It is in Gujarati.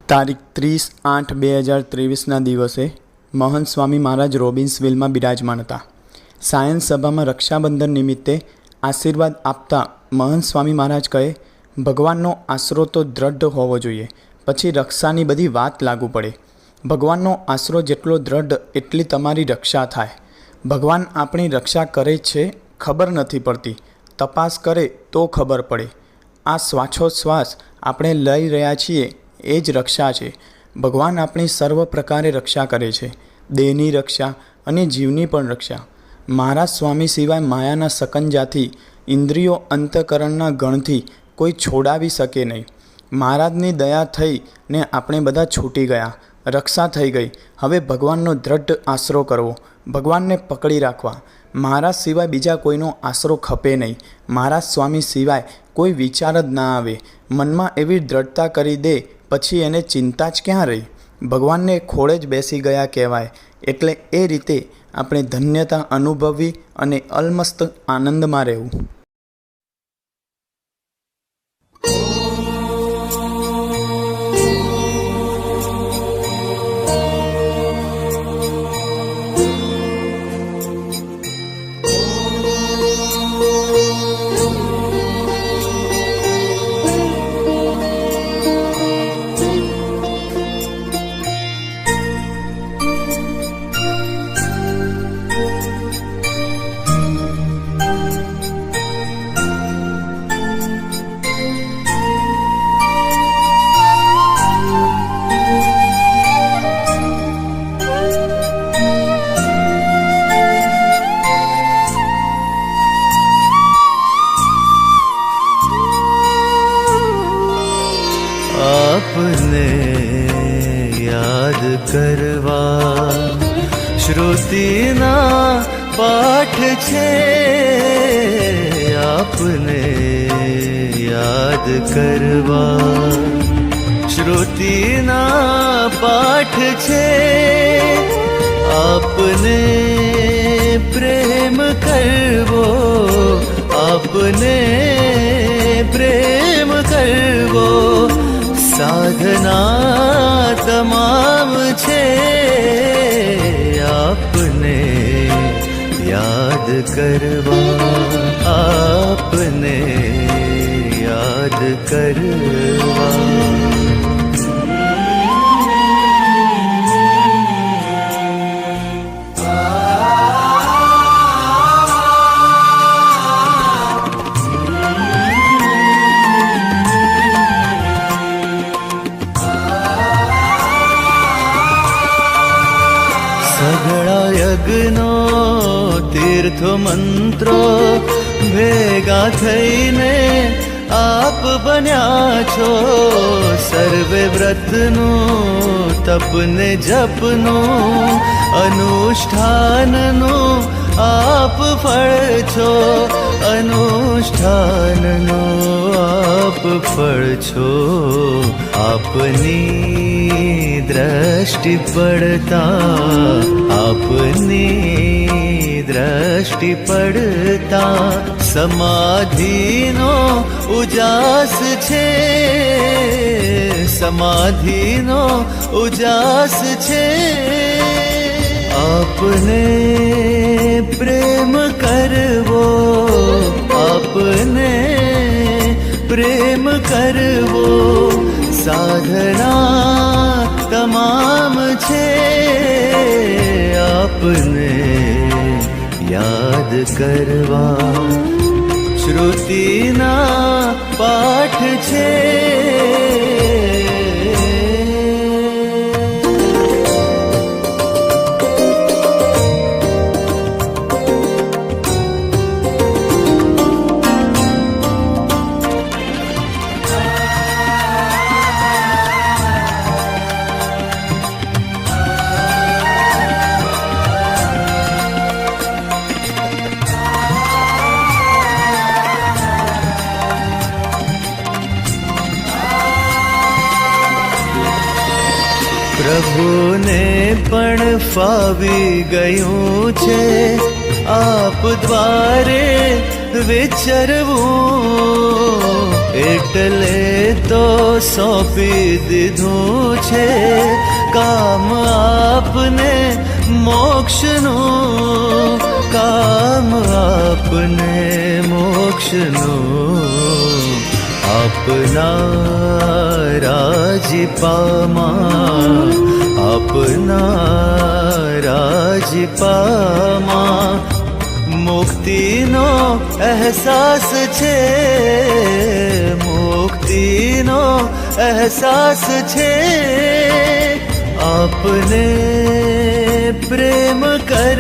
તારીખ 30/8/2023ના દિવસે મહંત સ્વામી મહારાજ રોબિન્સવિલમાં બિરાજમાન હતા. સાયન્સ સભામાં રક્ષાબંધન નિમિત્તે આશીર્વાદ આપતા મહંત સ્વામી મહારાજ કહે, ભગવાનનો આશરો તો દ્રઢ હોવો જોઈએ, પછી રક્ષાની બધી વાત લાગુ પડે. ભગવાનનો આશરો જેટલો દ્રઢ એટલી તમારી રક્ષા થાય. ભગવાન આપણી રક્ષા કરે છે ખબર નથી પડતી, તપાસ કરે તો ખબર પડે. આ શ્વાસોશ્વાસ આપણે લઈ રહ્યા છીએ એ જ રક્ષા છે. ભગવાન આપણી સર્વ પ્રકારે રક્ષા કરે છે, દેહની રક્ષા અને જીવની પણ રક્ષા. મહારાજ સ્વામી સિવાય માયાના સકંજાથી, ઇન્દ્રિયો અંતઃકરણના ગણથી કોઈ છોડાવી શકે નહીં. મહારાજની દયા થઈ ને આપણે બધા છૂટી ગયા, રક્ષા થઈ ગઈ. હવે ભગવાનનો દ્રઢ આશરો કરવો, ભગવાનને પકડી રાખવા. મહારાજ સિવાય બીજા કોઈનો આશરો ખપે નહીં. મહારાજ સ્વામી સિવાય કોઈ વિચાર જ ના આવે. મનમાં એવી દ્રઢતા કરી દે પછી એને ચિંતા જ ક્યાં રહી. ભગવાનને ખોળે જ બેસી ગયા કહેવાય. એટલે એ રીતે આપણે ધન્યતા અનુભવવી અને અલમસ્ત આનંદમાં રહેવું. આપને યાદ કરવા શ્રુતિના પાઠ છે. આપને યાદ કરવા શ્રુતિના પાઠ છે. આપને પ્રેમ કરવો, આપને પ્રેમ કરવો સાધના તમામ છે. આપને યાદ કરવા, આપને યાદ કરવા. સઘળા યજ્ઞો તીર્થો મંત્રો ભેગા થઈને આપ બન્યા છો. સર્વે વ્રતનું તપને જપનું અનુષ્ઠાનનું આપ ફળ છો. અનુષ્ઠાનનું આપ ફળ છો. આપની દ્રષ્ટિ પડતા, આપની દ્રષ્ટિ પડતા સમાધિનો ઉજાસ છે. સમાધિનો ઉજાસ છે. આપને પ્રેમ કરવો, આપને પ્રેમ કરવો સાધના તમામ છે. આપને યાદ કરવા શ્રુતિના પાઠ છે. પ્રભુને પણ ફાવી ગયું છે. આપ દ્વારે વિચરવું, એટલે તો સોંપી દીધું છે કામ આપને મોક્ષનું, કામ આપને મોક્ષનું. આપના રાજીપામાં, આપના રાજીપામાં મુક્તિનો અહેસાસ છે, મુક્તિનો અહેસાસ છે. આપને પ્રેમ કર